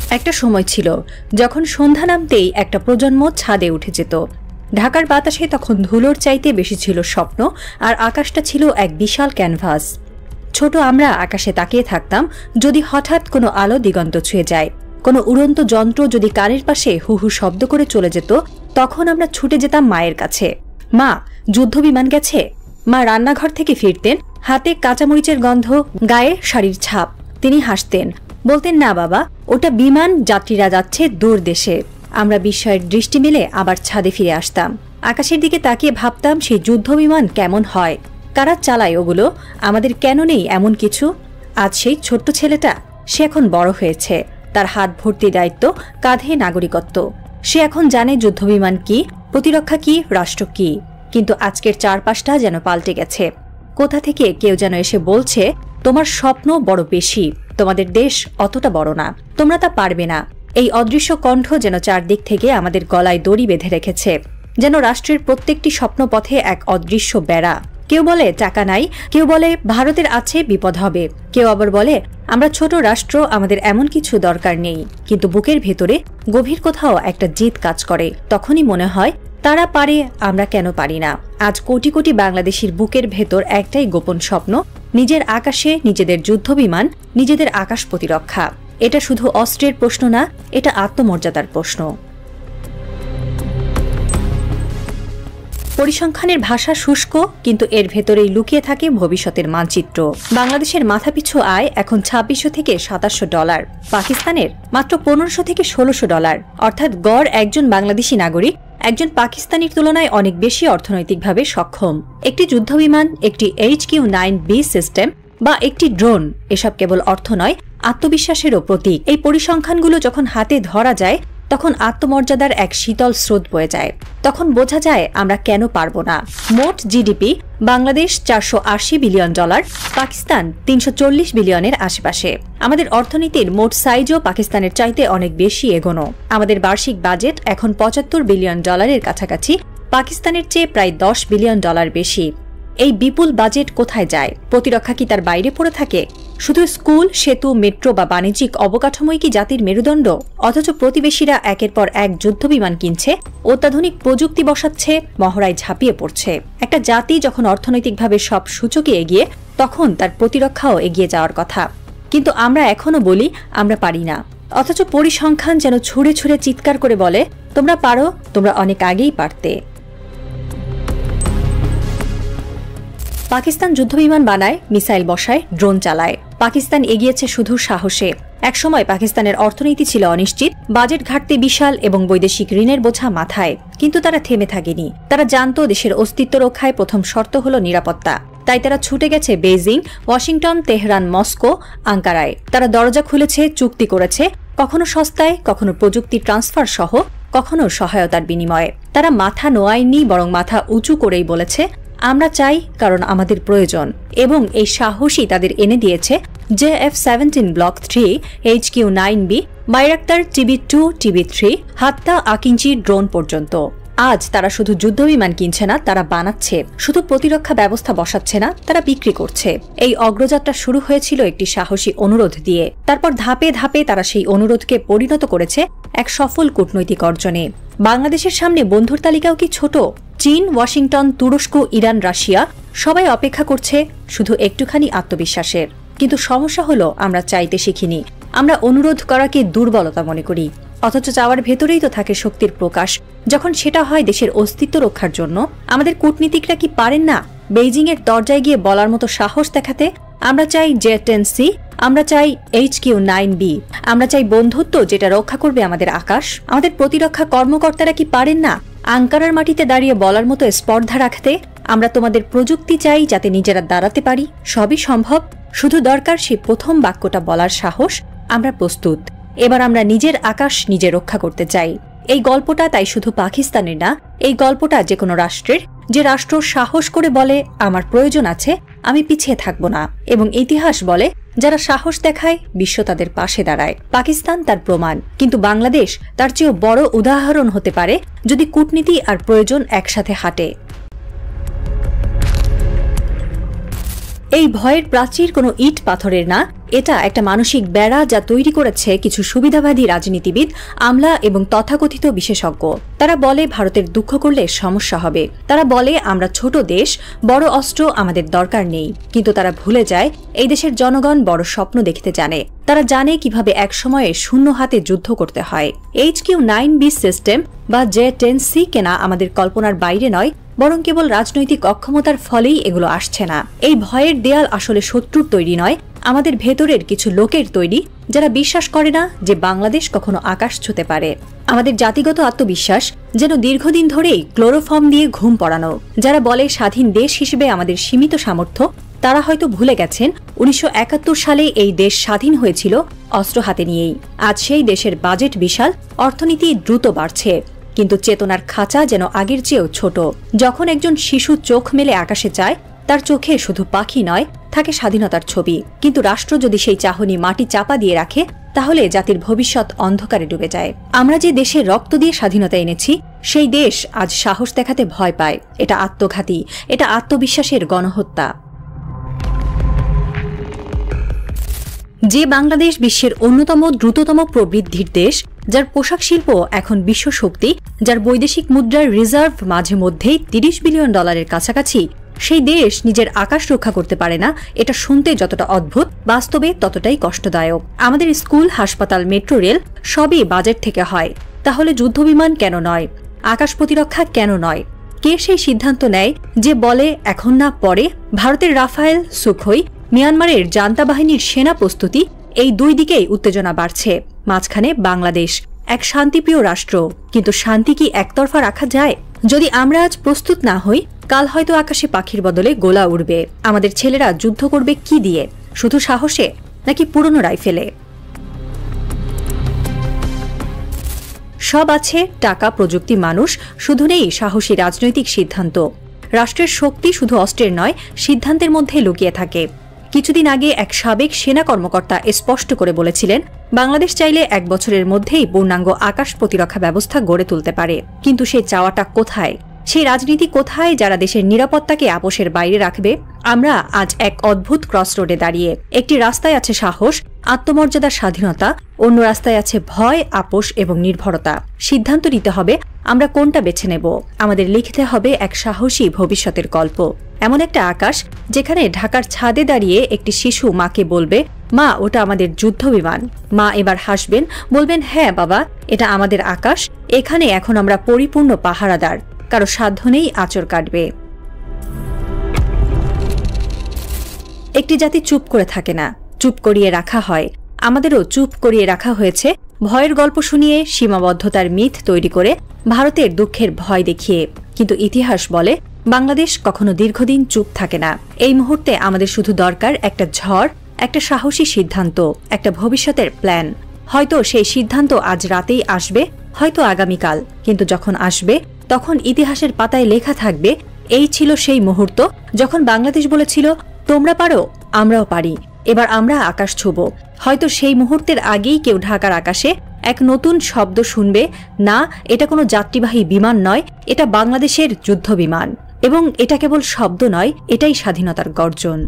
একটা সময় ছিল যখন সন্ধ্যা নামতেই একটা প্রজন্ম ছাদে উঠে যেত। ঢাকার বাতাসে তখন ধুলোর চাইতে বেশি ছিল স্বপ্ন, আর আকাশটা ছিল এক বিশাল ক্যানভাস। ছোট আমরা আকাশে তাকিয়ে থাকতাম যদি হঠাৎ কোনো আলো দিগন্ত ছুঁয়ে যায়, কোনো উড়ন্ত যন্ত্র যদি কানের পাশে হু হু শব্দ করে চলে যেত, তখন আমরা ছুটে যেতাম মায়ের কাছে। মা, যুদ্ধ বিমান গেছে। মা রান্নাঘর থেকে ফিরতেন, হাতে কাঁচামরিচের গন্ধ, গায়ে শাড়ির ছাপ। তিনি হাসতেন, বলতেন, না বাবা, ওটা বিমান, যাত্রীরা যাচ্ছে দূর দেশে। আমরা বিস্ময়ের দৃষ্টি মেলে আবার ছাদে ফিরে আসতাম। আকাশের দিকে তাকিয়ে ভাবতাম, সেই যুদ্ধ বিমান কেমন হয়, কারা চালায় ওগুলো, আমাদের কেন নেই এমন কিছু। আজ সেই ছোট্ট ছেলেটা, সে এখন বড় হয়েছে, তার হাত ভর্তি দায়িত্ব, কাঁধে নাগরিকত্ব। সে এখন জানে যুদ্ধবিমান কি, প্রতিরক্ষা কি, রাষ্ট্র কি। কিন্তু আজকের চারপাশটা যেন পাল্টে গেছে। কোথা থেকে কেউ যেন এসে বলছে, তোমার স্বপ্ন বড় বেশি, তোমাদের দেশ অতটা বড় না, তোমরা তা পারবে না। এই অদৃশ্য কণ্ঠ যেন চারদিক থেকে আমাদের গলায় দড়ি বেঁধে রেখেছে, যেন রাষ্ট্রের প্রত্যেকটি স্বপ্নপথে এক অদৃশ্য বেড়া। কেউ বলে টাকা নাই, কেউ বলে ভারতের আছে বিপদ হবে, কেউ আবার বলে আমরা ছোট রাষ্ট্র, আমাদের এমন কিছু দরকার নেই। কিন্তু বুকের ভেতরে গভীর কোথাও একটা জিদ কাজ করে। তখনই মনে হয়, তারা পারে, আমরা কেন পারি না। আজ কোটি কোটি বাংলাদেশির বুকের ভেতর একটাই গোপন স্বপ্ন, নিজের আকাশে নিজেদের যুদ্ধবিমান, নিজেদের আকাশ প্রতিরক্ষা। এটা শুধু অস্ত্রের প্রশ্ন না, এটা আত্মমর্যাদার প্রশ্ন। পরিসংখ্যানের ভাষা শুষ্ক, কিন্তু এর ভেতরেই লুকিয়ে থাকে ভবিষ্যতের মানচিত্র। বাংলাদেশের মাথাপিছু আয় এখন $2600 থেকে $2700, পাকিস্তানের মাত্র $1500 থেকে $1600। অর্থাৎ গড় একজন বাংলাদেশি নাগরিক একজন পাকিস্তানির তুলনায় অনেক বেশি অর্থনৈতিকভাবে সক্ষম। একটি যুদ্ধবিমান, একটি HQ-9B সিস্টেম বা একটি ড্রোন, এসব কেবল অর্থ নয়, আত্মবিশ্বাসেরও প্রতীক। এই পরিসংখ্যানগুলো যখন হাতে ধরা যায়, তখন আত্মমর্যাদার এক শীতল স্রোত বয়ে যায়। তখন বোঝা যায় আমরা কেন পারবো না। মোট জিডিপি বাংলাদেশ $480 বিলিয়ন, পাকিস্তান $340 বিলিয়নের আশেপাশে। আমাদের অর্থনীতির মোট সাইজও পাকিস্তানের চাইতে অনেক বেশি এগোনো। আমাদের বার্ষিক বাজেট এখন $75 বিলিয়ন কাছাকাছি, পাকিস্তানের চেয়ে প্রায় $10 বিলিয়ন বেশি। এই বিপুল বাজেট কোথায় যায়? প্রতিরক্ষা কি তার বাইরে পড়ে থাকে? শুধু স্কুল, সেতু, মেট্রো বা বাণিজ্যিক অবকাঠামোই কি জাতির মেরুদণ্ড? অথচ প্রতিবেশীরা একের পর এক যুদ্ধবিমান কিনছে, অত্যাধুনিক প্রযুক্তি বসাচ্ছে, মহড়ায় ঝাঁপিয়ে পড়ছে। একটা জাতি যখন অর্থনৈতিকভাবে সব সূচকে এগিয়ে, তখন তার প্রতিরক্ষাও এগিয়ে যাওয়ার কথা। কিন্তু আমরা এখনো বলি আমরা পারি না, অথচ পরিসংখ্যান যেন ছুঁড়ে ছুঁড়ে চিৎকার করে বলে, তোমরা পারো, তোমরা অনেক আগেই পারতে। পাকিস্তান যুদ্ধবিমান বানায়, মিসাইল বসায়, ড্রোন চালায়। পাকিস্তান এগিয়েছে শুধু সাহসে। একসময় পাকিস্তানের অর্থনীতি ছিল অনিশ্চিত, বাজেট ঘাটতি বিশাল এবং বৈদেশিক ঋণের বোঝা মাথায়। কিন্তু তারা থেমে থাকেনি। তারা জানতো দেশের অস্তিত্ব রক্ষায় প্রথম শর্ত হল নিরাপত্তা। তাই তারা ছুটে গেছে বেইজিং, ওয়াশিংটন, তেহরান, মস্কো, আঙ্কারায়। তারা দরজা খুলেছে, চুক্তি করেছে, কখনো সস্তায়, কখনো প্রযুক্তি ট্রান্সফার সহ, কখনো সহায়তার বিনিময়ে। তারা মাথা নোয়ায়নি, বরং মাথা উঁচু করেই বলেছে, আমরা চাই কারণ আমাদের প্রয়োজন। এবং এই সাহসী তাদের এনে দিয়েছে JF-17 block 3, HQ-9B, Bayraktar TB2, TB3, হাত্তা আকিঞ্চি ড্রোন পর্যন্ত। আজ তারা শুধু যুদ্ধবিমান কিনছে না, তারা বানাচ্ছে। শুধু প্রতিরক্ষা ব্যবস্থা বসাচ্ছে না, তারা বিক্রি করছে। এই অগ্রযাত্রা শুরু হয়েছিল একটি সাহসী অনুরোধ দিয়ে। তারপর ধাপে ধাপে তারা সেই অনুরোধকে পরিণত করেছে এক সফল কূটনৈতিক অর্জনে। বাংলাদেশের সামনে বন্ধুর তালিকাও কি ছোট? চীন, ওয়াশিংটন, তুরস্ক, ইরান, রাশিয়া সবাই অপেক্ষা করছে শুধু একটুখানি আত্মবিশ্বাসের। কিন্তু সমস্যা হলো আমরা চাইতে শিখিনি। আমরা অনুরোধ করাকে দুর্বলতা মনে করি, অথচ চাওয়ার ভেতরেই তো থাকে শক্তির প্রকাশ। যখন সেটা হয় দেশের অস্তিত্ব রক্ষার জন্য, আমাদের কূটনীতিকরা কি পারেন না বেইজিং এর দরজায় গিয়ে বলার মতো সাহস দেখাতে, আমরা চাই J-10C, আমরা চাই HQ-9B, আমরা চাই বন্ধুত্ব যেটা রক্ষা করবে আমাদের আকাশ। আমাদের প্রতিরক্ষা কর্মকর্তারা কি পারেন না আঙ্কারার মাটিতে দাঁড়িয়ে বলার মতো স্পর্ধা রাখতে, আমরা তোমাদের প্রযুক্তি চাই যাতে নিজেরা দাঁড়াতে পারি, সবই সম্ভব, শুধু দরকার সেই প্রথম বাক্যটা বলার সাহস। আমরা প্রস্তুত, এবার আমরা নিজের আকাশ নিজে রক্ষা করতে চাই। এই গল্পটা তাই শুধু পাকিস্তানের না, এই গল্পটা যে কোনো রাষ্ট্রের, যে রাষ্ট্র সাহস করে বলে আমার প্রয়োজন আছে, আমি পিছিয়ে থাকব না। এবং ইতিহাস বলে যারা সাহস দেখায় বিশ্ব তাদের পাশে দাঁড়ায়। পাকিস্তান তার প্রমাণ, কিন্তু বাংলাদেশ তার চেয়েও বড় উদাহরণ হতে পারে যদি কূটনীতি আর প্রয়োজন একসাথে হাঁটে। এই ভয়ের প্রাচীর কোনো ইট পাথরের না, এটা একটা মানসিক বেড়া যা তৈরি করেছে কিছু সুবিধাবাদী রাজনীতিবিদ, আমলা এবং তথাকথিত বিশেষজ্ঞ। তারা বলে ভারতের দুঃখ করলে সমস্যা হবে, তারা বলে আমরা ছোট দেশ, বড় অস্ত্র আমাদের দরকার নেই। কিন্তু তারা ভুলে যায় এই দেশের জনগণ বড় স্বপ্ন দেখতে জানে। তারা জানে কিভাবে এক সময়ে শূন্য হাতে যুদ্ধ করতে হয়। HQ-9B সিস্টেম বা J-10C কেনা আমাদের কল্পনার বাইরে নয়, বরং কেবল রাজনৈতিক অক্ষমতার ফলেই এগুলো আসছে না। এই ভয়ের দেয়াল আসলে শত্রুর তৈরি নয়, আমাদের ভেতরের কিছু লোকের তৈরি, যারা বিশ্বাস করে না যে বাংলাদেশ কখনো আকাশ ছুঁতে পারে। আমাদের জাতিগত আত্মবিশ্বাস যেন দীর্ঘদিন ধরেই ক্লোরোফর্ম দিয়ে ঘুম পড়ানো। যারা বলে স্বাধীন দেশ হিসেবে আমাদের সীমিত সামর্থ্য, তারা হয়তো ভুলে গেছেন 1971 সালে এই দেশ স্বাধীন হয়েছিল অস্ত্র হাতে নিয়েই। আজ সেই দেশের বাজেট বিশাল, অর্থনীতি দ্রুত বাড়ছে, কিন্তু চেতনার খাঁচা যেন আগের চেয়েও ছোট। যখন একজন শিশু চোখ মেলে আকাশে চায়, তার চোখে শুধু পাখি নয়, থাকে স্বাধীনতার ছবি। কিন্তু রাষ্ট্র যদি সেই চাহনি মাটি চাপা দিয়ে রাখে, তাহলে জাতির ভবিষ্যৎ অন্ধকারে ডুবে যায়। আমরা যে দেশে রক্ত দিয়ে স্বাধীনতা এনেছি, সেই দেশ আজ সাহস দেখাতে ভয় পায়। এটা আত্মঘাতী, এটা আত্মবিশ্বাসের গণহত্যা। যে বাংলাদেশ বিশ্বের অন্যতম দ্রুততম প্রবৃদ্ধির দেশ, যার পোশাক শিল্প এখন বিশ্ব শক্তি, যার বৈদেশিক মুদ্রার রিজার্ভ মাঝে মধ্যেই $30 বিলিয়ন কাছাকাছি, সেই দেশ নিজের আকাশ রক্ষা করতে পারে না। এটা শুনতে যতটা অদ্ভুত, বাস্তবে ততটাই কষ্টদায়ক। আমাদের স্কুল, হাসপাতাল, মেট্রো রেল সবই বাজেট থেকে হয়। তাহলে যুদ্ধবিমান কেন নয়? আকাশ প্রতিরক্ষা কেন নয়? কে সেই সিদ্ধান্ত নেয় যে বলে এখন না পরে? ভারতের রাফায়েল, সুখোই, মিয়ানমারের জান্তা বাহিনীর সেনা প্রস্তুতি, এই দুই দিকেই উত্তেজনা বাড়ছে। মাঝখানে বাংলাদেশ, এক শান্তিপ্রিয় রাষ্ট্র। কিন্তু শান্তি কি একতরফা রাখা যায়? যদি আমরা আজ প্রস্তুত না হই, কাল হয়তো আকাশে পাখির বদলে গোলা উড়বে। আমাদের ছেলেরা যুদ্ধ করবে কি দিয়ে? শুধু সাহসে, নাকি পুরনো রাইফেলে? সব আছে, টাকা, প্রযুক্তি, মানুষ, শুধু নেই সাহসী রাজনৈতিক সিদ্ধান্ত। রাষ্ট্রের শক্তি শুধু অস্ত্রের নয়, সিদ্ধান্তের মধ্যে লুকিয়ে থাকে। কিছুদিন আগে এক সাবেক সেনা কর্মকর্তা স্পষ্ট করে বলেছিলেন, বাংলাদেশ চাইলে 1 বছরের মধ্যেই পূর্ণাঙ্গ আকাশ প্রতিরক্ষা ব্যবস্থা গড়ে তুলতে পারে। কিন্তু সেই চাওয়াটা কোথায়? সেই রাজনীতি কোথায় যারা দেশের নিরাপত্তাকে আপোষের বাইরে রাখবে? আমরা আজ এক অদ্ভুত ক্রসরোডে দাঁড়িয়ে। একটি রাস্তায় আছে সাহস, আত্মমর্যাদার স্বাধীনতা, অন্য রাস্তায় আছে ভয়, আপোষ এবং নির্ভরতা। সিদ্ধান্ত নিতে হবে আমরা কোনটা বেছে নেব। আমাদের লিখতে হবে এক সাহসী ভবিষ্যতের গল্প, এমন একটা আকাশ যেখানে ঢাকার ছাদে দাঁড়িয়ে একটি শিশু মাকে বলবে, মা, ওটা আমাদের যুদ্ধ বিমান। মা এবার হাসবেন, বলবেন, হ্যাঁ বাবা, এটা আমাদের আকাশ। এখানে এখন আমরা পরিপূর্ণ পাহারাদার, কারো সাধ্য নেই আঁচড় কাটবে। একটি জাতি চুপ করে থাকে না, চুপ করিয়ে রাখা হয়। আমাদেরও চুপ করিয়ে রাখা হয়েছে, ভয়ের গল্প শুনিয়ে, সীমাবদ্ধতার মিথ তৈরি করে, ভারতের দুঃখের ভয় দেখিয়ে। কিন্তু ইতিহাস বলে বাংলাদেশ কখনো দীর্ঘদিন চুপ থাকে না। এই মুহূর্তে আমাদের শুধু দরকার একটা ঝড়, একটা সাহসী সিদ্ধান্ত, একটা ভবিষ্যতের প্ল্যান। হয়তো সেই সিদ্ধান্ত আজ রাতেই আসবে, হয়তো আগামীকাল। কিন্তু যখন আসবে, তখন ইতিহাসের পাতায় লেখা থাকবে, এই ছিল সেই মুহূর্ত যখন বাংলাদেশ বলেছিল, তোমরা পারো, আমরাও পারি, এবার আমরা আকাশ ছুঁব। হয়তো সেই মুহূর্তের আগেই কেউ ঢাকার আকাশে এক নতুন শব্দ শুনবে, না, এটা কোনো যাত্রীবাহী বিমান নয়, এটা বাংলাদেশের যুদ্ধ বিমান। এবং এটা কেবল শব্দ নয়, এটাই স্বাধীনতার গর্জন।